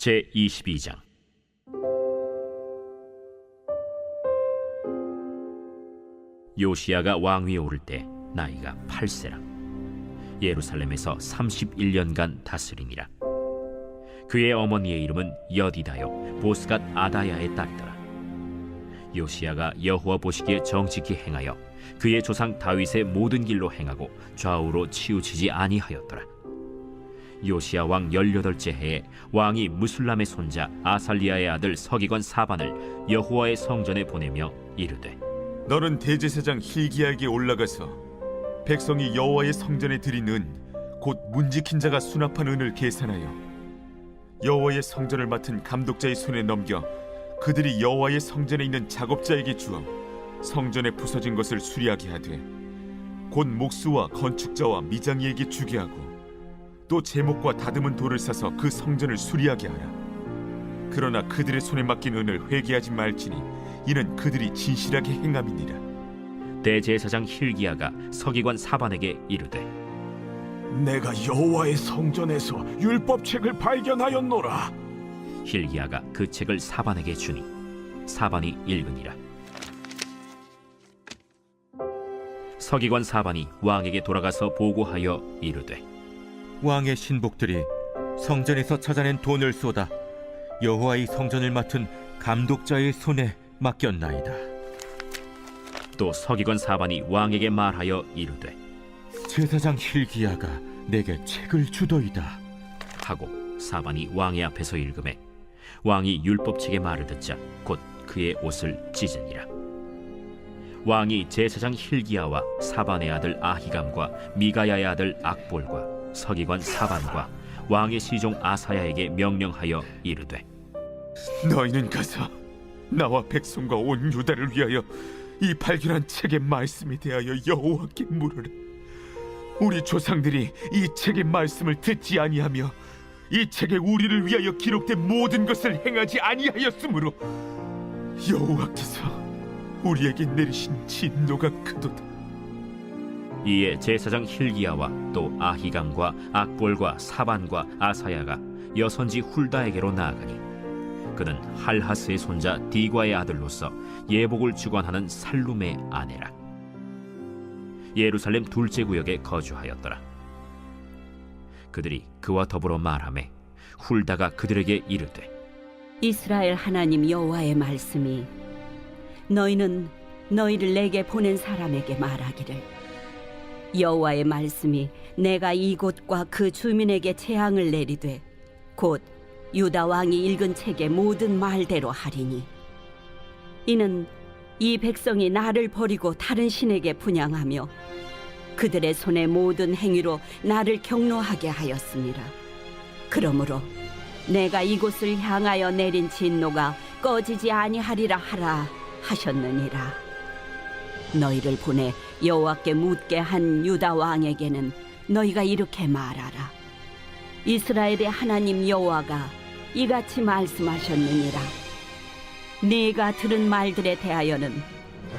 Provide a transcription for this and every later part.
제22장. 요시야가 왕위에 오를 때 나이가 8세라. 예루살렘에서 31년간 다스리니라. 그의 어머니의 이름은 여디다요 보스갓 아다야의 딸이더라. 요시야가 여호와 보시기에 정직히 행하여 그의 조상 다윗의 모든 길로 행하고 좌우로 치우치지 아니하였더라. 요시야 왕 18째 해에 왕이 무술람의 손자 아살리아의 아들 서기관 사반을 여호와의 성전에 보내며 이르되, 너는 대제사장 hil기야에게 올라가서 백성이 여호와의 성전에 드린 은 곧 문지킨 자가 수납한 은을 계산하여 여호와의 성전을 맡은 감독자의 손에 넘겨 그들이 여호와의 성전에 있는 작업자에게 주어 성전에 부서진 것을 수리하게 하되, 곧 목수와 건축자와 미장이에게 주게 하고 또 제목과 다듬은 돌을 사서 그 성전을 수리하게 하라. 그러나 그들의 손에 맡긴 은을 회개하지 말지니 이는 그들이 진실하게 행함이니라. 대제사장 hil기야가 서기관 사반에게 이르되, 내가 여호와의 성전에서 율법책을 발견하였노라. hil기야가 그 책을 사반에게 주니 사반이 읽으니라. 서기관 사반이 왕에게 돌아가서 보고하여 이르되, 왕의 신복들이 성전에서 찾아낸 돈을 쏟아 여호와의 성전을 맡은 감독자의 손에 맡겼나이다. 또 서기관 사반이 왕에게 말하여 이르되, 제사장 hil기야가 내게 책을 주더이다 하고 사반이 왕의 앞에서 읽음에 왕이 율법책의 말을 듣자 곧 그의 옷을 찢으니라. 왕이 제사장 hil기야와 사반의 아들 아히감과 미가야의 아들 악볼과 서기관 사반과 왕의 시종 아사야에게 명령하여 이르되, 너희는 가서 나와 백성과 온 유다를 위하여 이 발견한 책의 말씀에 대하여 여호와께 물으라. 우리 조상들이 이 책의 말씀을 듣지 아니하며 이 책에 우리를 위하여 기록된 모든 것을 행하지 아니하였으므로 여호와께서 우리에게 내리신 진노가 크도다. 이에 제사장 hil기야와 또 아히감과 악볼과 사반과 아사야가 여선지 훌다에게로 나아가니 그는 할하스의 손자 디과의 아들로서 예복을 주관하는 살룸의 아내라. 예루살렘 둘째 구역에 거주하였더라. 그들이 그와 더불어 말하매 훌다가 그들에게 이르되, 이스라엘 하나님 여호와의 말씀이 너희는 너희를 내게 보낸 사람에게 말하기를, 여호와의 말씀이 내가 이곳과 그 주민에게 재앙을 내리되 곧 유다 왕이 읽은 책의 모든 말대로 하리니, 이는 이 백성이 나를 버리고 다른 신에게 분향하며 그들의 손의 모든 행위로 나를 경노하게 하였습니다. 그러므로 내가 이곳을 향하여 내린 진노가 꺼지지 아니하리라 하라 하셨느니라. 너희를 보내 여호와께 묻게 한 유다 왕에게는 너희가 이렇게 말하라. 이스라엘의 하나님 여호와가 이같이 말씀하셨느니라. 네가 들은 말들에 대하여는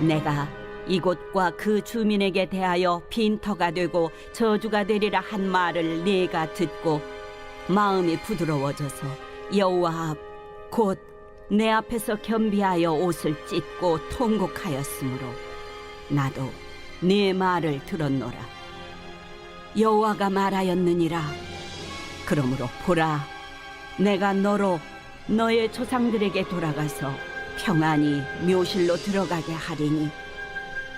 내가 이곳과 그 주민에게 대하여 빈터가 되고 저주가 되리라 한 말을 네가 듣고 마음이 부드러워져서 여호와 앞 곧 내 앞에서 겸비하여 옷을 찢고 통곡하였으므로 나도 네 말을 들었노라. 여호와가 말하였느니라. 그러므로 보라, 내가 너로 너의 조상들에게 돌아가서 평안히 묘실로 들어가게 하리니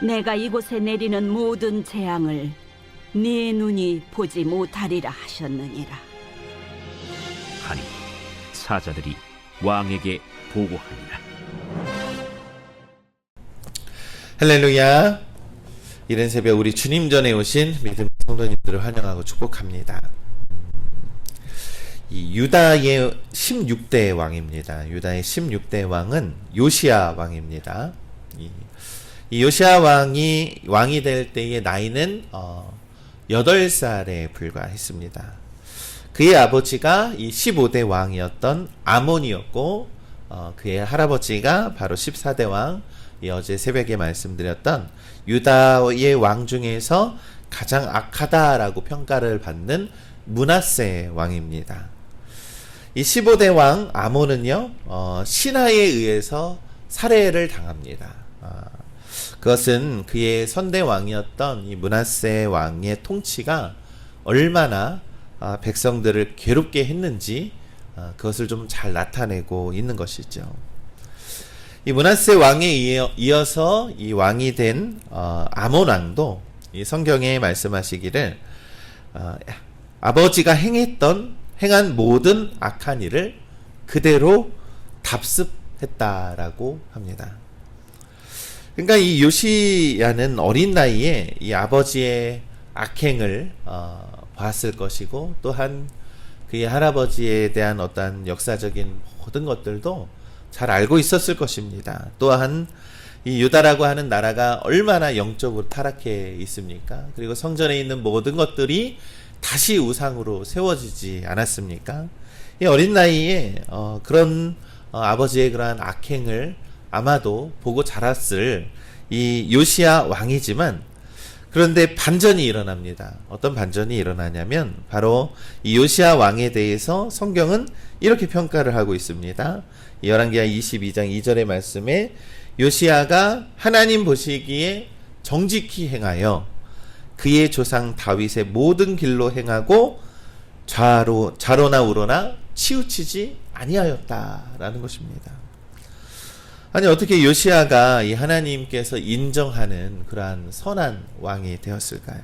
내가 이곳에 내리는 모든 재앙을 네 눈이 보지 못하리라 하셨느니라. 하니 사자들이 왕에게 보고하니라. 할렐루야. 이른 새벽 우리 주님 전에 오신 믿음 성도님들을 환영하고 축복합니다. 이 유다의 16대 왕입니다. 유다의 16대 왕은 요시야 왕입니다. 이 요시야 왕이 될 때의 나이는 8살에 불과했습니다. 그의 아버지가 이 15대 왕이었던 아몬이었고 그의 할아버지가 바로 14대 왕, 어제 새벽에 말씀드렸던 유다의 왕 중에서 가장 악하다라고 평가를 받는 므낫세 왕입니다. 이 15대 왕 아몬은요, 신하에 의해서 살해를 당합니다. 그것은 그의 선대 왕이었던 이 므낫세 왕의 통치가 얼마나 백성들을 괴롭게 했는지 그것을 좀 잘 나타내고 있는 것이죠. 이 므낫세 왕에 이어서 이 왕이 된 아몬 왕도 이 성경에 말씀하시기를 아버지가 행한 모든 악한 일을 그대로 답습했다라고 합니다. 그러니까 이 요시야는 어린 나이에 이 아버지의 악행을 봤을 것이고, 또한 그의 할아버지에 대한 어떠한 역사적인 모든 것들도 잘 알고 있었을 것입니다. 또한 이 유다라고 하는 나라가 얼마나 영적으로 타락해 있습니까? 그리고 성전에 있는 모든 것들이 다시 우상으로 세워지지 않았습니까? 이 어린 나이에 그런 아버지의 그러한 악행을 아마도 보고 자랐을 이 요시야 왕이지만, 그런데 반전이 일어납니다. 어떤 반전이 일어나냐면 바로 이 요시야 왕에 대해서 성경은 이렇게 평가를 하고 있습니다. 열왕기하 22장 2절의 말씀에 요시야가 하나님 보시기에 정직히 행하여 그의 조상 다윗의 모든 길로 행하고 좌로나 우로나 치우치지 아니하였다라는 것입니다. 아니, 어떻게 요시야가 이 하나님께서 인정하는 그러한 선한 왕이 되었을까요?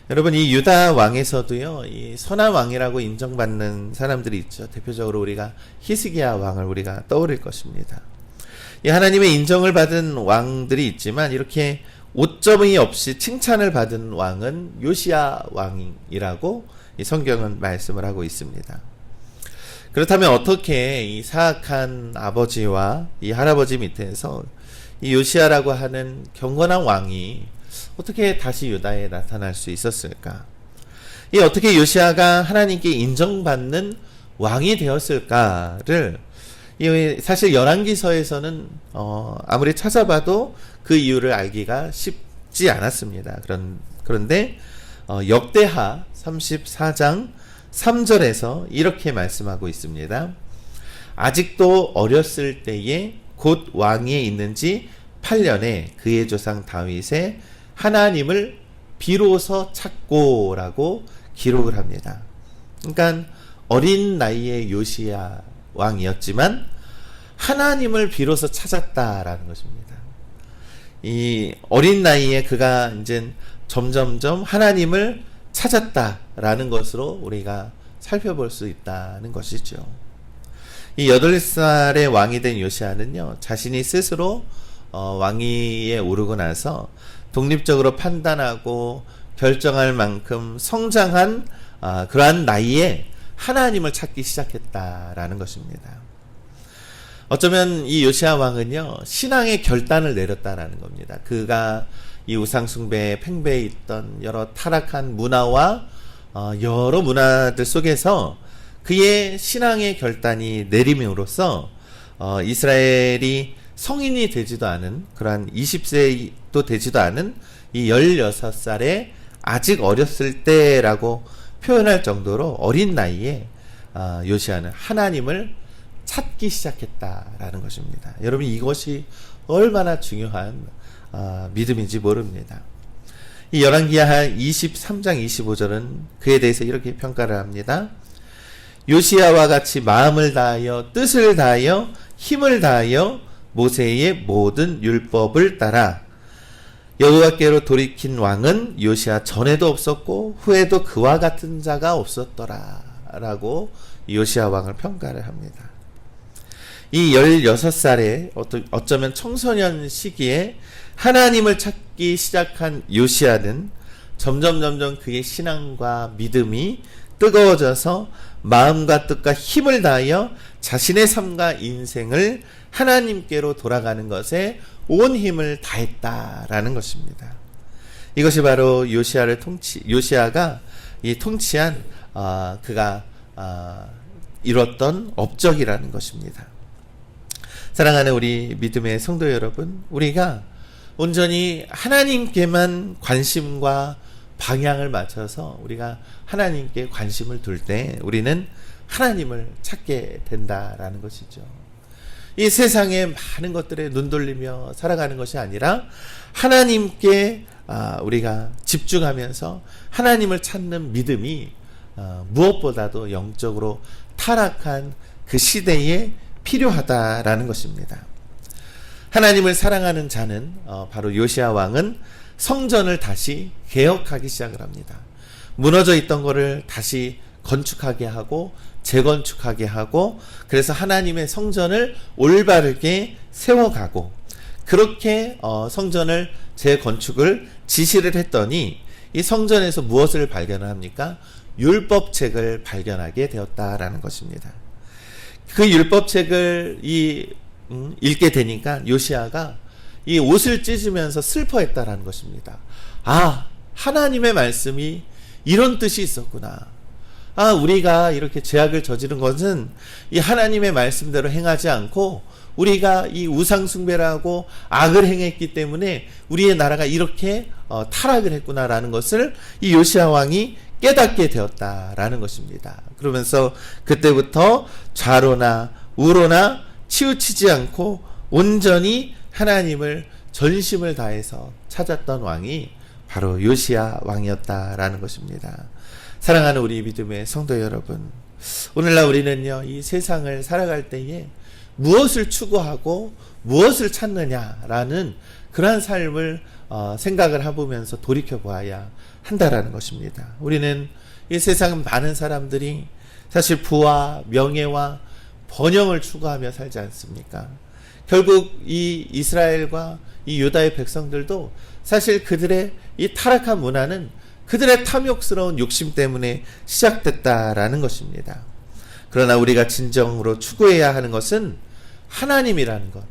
여러분, 이 유다 왕에서도요, 이 선한 왕이라고 인정받는 사람들이 있죠. 대표적으로 우리가 히스기야 왕을 우리가 떠올릴 것입니다. 이 하나님의 인정을 받은 왕들이 있지만, 이렇게 오점이 없이 칭찬을 받은 왕은 요시야 왕이라고 이 성경은 말씀을 하고 있습니다. 그렇다면 어떻게 이 사악한 아버지와 이 할아버지 밑에서 이 요시야라고 하는 경건한 왕이 어떻게 다시 유다에 나타날 수 있었을까? 이 어떻게 요시야가 하나님께 인정받는 왕이 되었을까를 사실 열왕기서에서는 아무리 찾아봐도 그 이유를 알기가 쉽지 않았습니다. 그런데 역대하 34장 3절에서 이렇게 말씀하고 있습니다. 아직도 어렸을 때에 곧 왕위에 있는 지 8년에 그의 조상 다윗의 하나님을 비로소 찾고라고 기록을 합니다. 그러니까 어린 나이의 요시야 왕이었지만 하나님을 비로소 찾았다라는 것입니다. 이 어린 나이에 그가 이제 점점점 하나님을 찾았다라는 것으로 우리가 살펴볼 수 있다는 것이죠. 이 8살의 왕이 된 요시야는요, 자신이 스스로 왕위에 오르고 나서 독립적으로 판단하고 결정할 만큼 성장한 그러한 나이에 하나님을 찾기 시작했다라는 것입니다. 어쩌면 이 요시야 왕은요, 신앙의 결단을 내렸다라는 겁니다. 그가 이 우상숭배에 팽배해 있던 여러 타락한 문화와 여러 문화들 속에서 그의 신앙의 결단이 내림으로써 이스라엘이 성인이 되지도 않은 그러한 20세도 되지도 않은 이 16살에 아직 어렸을 때라고 표현할 정도로 어린 나이에 요시야는 하나님을 찾기 시작했다라는 것입니다. 여러분, 이것이 얼마나 중요한 믿음인지 모릅니다. 이 열왕기하 23장 25절은 그에 대해서 이렇게 평가를 합니다. 요시야와 같이 마음을 다하여 뜻을 다하여 힘을 다하여 모세의 모든 율법을 따라 여호와께로 돌이킨 왕은 요시야 전에도 없었고 후에도 그와 같은 자가 없었더라 라고 요시야 왕을 평가를 합니다. 이 16살에 어쩌면 청소년 시기에 하나님을 찾기 시작한 요시야는 점점 그의 신앙과 믿음이 뜨거워져서 마음과 뜻과 힘을 다하여 자신의 삶과 인생을 하나님께로 돌아가는 것에 온 힘을 다했다라는 것입니다. 이것이 바로 요시야가 이 통치한 그가 이뤘던 업적이라는 것입니다. 사랑하는 우리 믿음의 성도 여러분, 우리가 온전히 하나님께만 관심과 방향을 맞춰서 우리가 하나님께 관심을 둘 때 우리는 하나님을 찾게 된다라는 것이죠. 이 세상에 많은 것들에 눈 돌리며 살아가는 것이 아니라 하나님께 우리가 집중하면서 하나님을 찾는 믿음이 무엇보다도 영적으로 타락한 그 시대에 필요하다라는 것입니다. 하나님을 사랑하는 자는 바로 요시야 왕은 성전을 다시 개혁하기 시작을 합니다. 무너져 있던 것을 다시 건축하게 하고 재건축하게 하고, 그래서 하나님의 성전을 올바르게 세워가고, 그렇게 성전을 재건축을 지시를 했더니 이 성전에서 무엇을 발견합니까? 율법책을 발견하게 되었다라는 것입니다. 그 율법책을 읽게 되니까 요시야가 이 옷을 찢으면서 슬퍼했다라는 것입니다. 하나님의 말씀이 이런 뜻이 있었구나. 우리가 이렇게 죄악을 저지른 것은 이 하나님의 말씀대로 행하지 않고 우리가 이 우상 숭배를 하고 악을 행했기 때문에 우리의 나라가 이렇게 타락을 했구나라는 것을 이 요시야 왕이 깨닫게 되었다라는 것입니다. 그러면서 그때부터 좌로나 우로나 치우치지 않고 온전히 하나님을 전심을 다해서 찾았던 왕이 바로 요시야 왕이었다라는 것입니다. 사랑하는 우리 믿음의 성도 여러분, 오늘날 우리는요, 이 세상을 살아갈 때에 무엇을 추구하고 무엇을 찾느냐라는 그러한 삶을 생각을 해보면서 돌이켜 보아야 한다라는 것입니다. 우리는 이 세상 많은 사람들이 사실 부와 명예와 번영을 추구하며 살지 않습니까? 결국 이 이스라엘과 이 유다의 백성들도 사실 그들의 이 타락한 문화는 그들의 탐욕스러운 욕심 때문에 시작됐다라는 것입니다. 그러나 우리가 진정으로 추구해야 하는 것은 하나님이라는 것,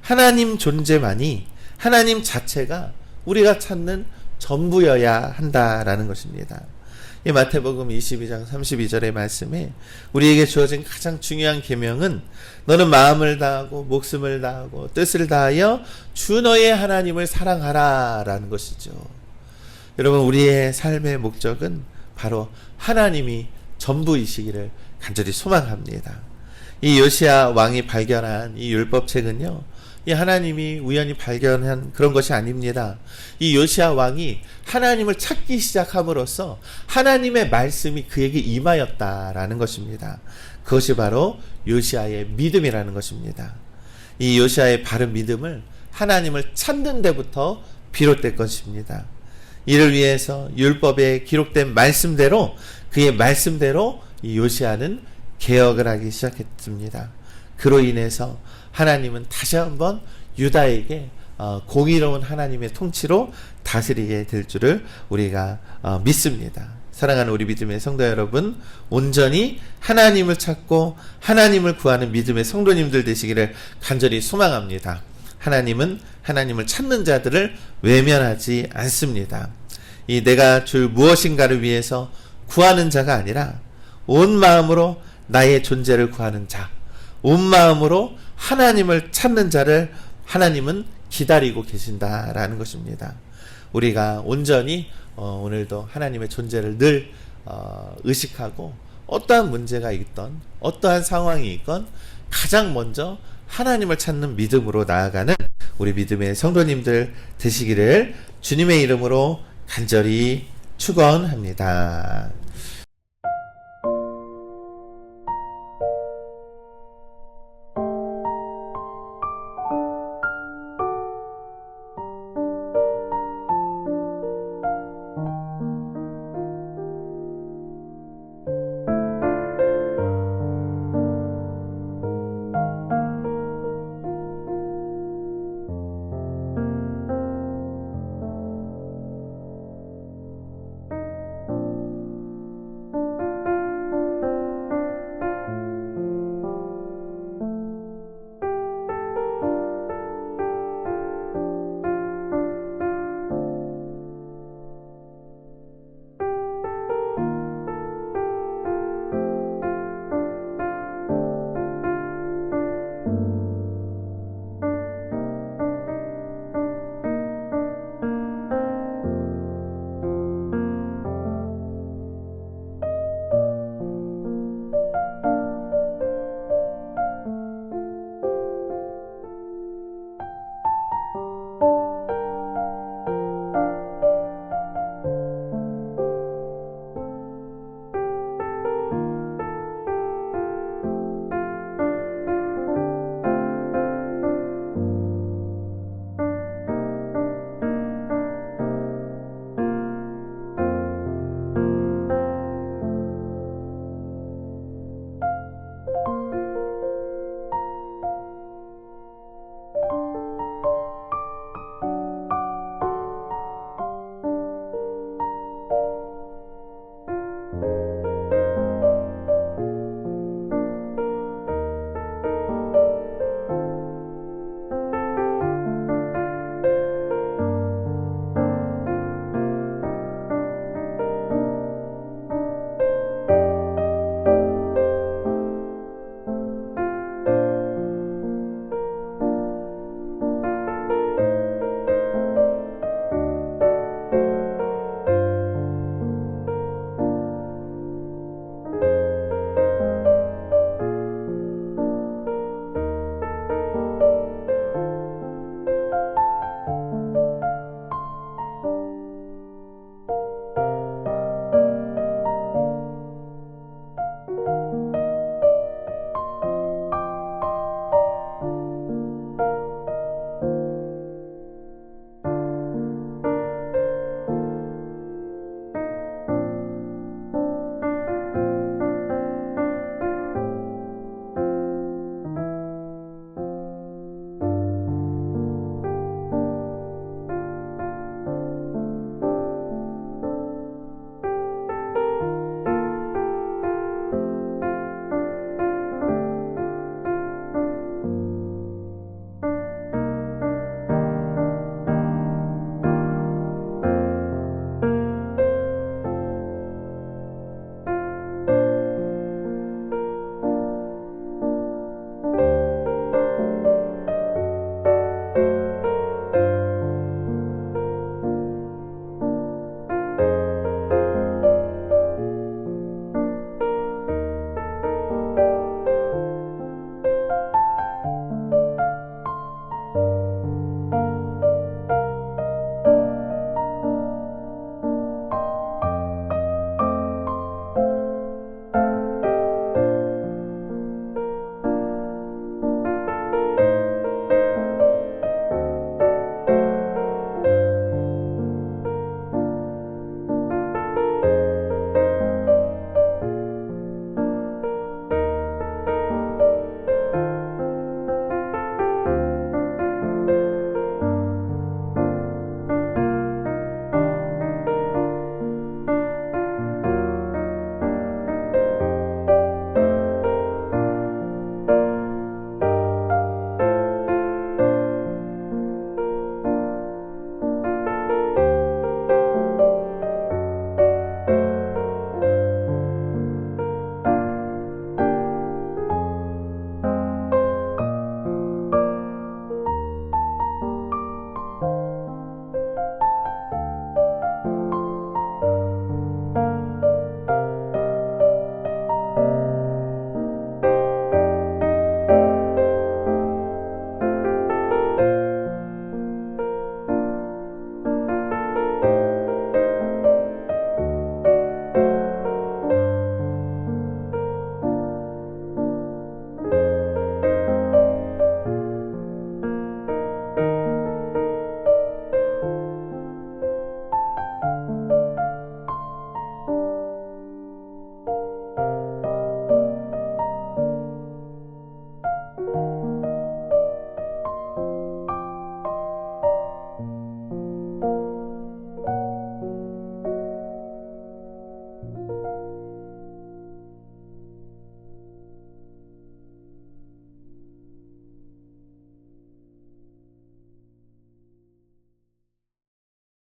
하나님 존재만이, 하나님 자체가 우리가 찾는 전부여야 한다라는 것입니다. 이 마태복음 22장 32절의 말씀에 우리에게 주어진 가장 중요한 계명은 너는 마음을 다하고 목숨을 다하고 뜻을 다하여 주 너의 하나님을 사랑하라 라는 것이죠. 여러분, 우리의 삶의 목적은 바로 하나님이 전부이시기를 간절히 소망합니다. 이 요시야 왕이 발견한 이 율법책은요, 이 하나님이 우연히 발견한 그런 것이 아닙니다. 이 요시야 왕이 하나님을 찾기 시작함으로써 하나님의 말씀이 그에게 임하였다라는 것입니다. 그것이 바로 요시야의 믿음이라는 것입니다. 이 요시야의 바른 믿음을 하나님을 찾는 데부터 비롯된 것입니다. 이를 위해서 율법에 기록된 말씀대로, 그의 말씀대로 이 요시야는 개혁을 하기 시작했습니다. 그로 인해서 하나님은 다시 한번 유다에게 공의로운 하나님의 통치로 다스리게 될 줄을 우리가 믿습니다. 사랑하는 우리 믿음의 성도 여러분, 온전히 하나님을 찾고 하나님을 구하는 믿음의 성도님들 되시기를 간절히 소망합니다. 하나님은 하나님을 찾는 자들을 외면하지 않습니다. 이 내가 줄 무엇인가를 위해서 구하는 자가 아니라 온 마음으로 나의 존재를 구하는 자, 온 마음으로 하나님을 찾는 자를 하나님은 기다리고 계신다라는 것입니다. 우리가 온전히 오늘도 하나님의 존재를 늘 의식하고 어떠한 문제가 있건 어떠한 상황이 있건 가장 먼저 하나님을 찾는 믿음으로 나아가는 우리 믿음의 성도님들 되시기를 주님의 이름으로 간절히 축원합니다.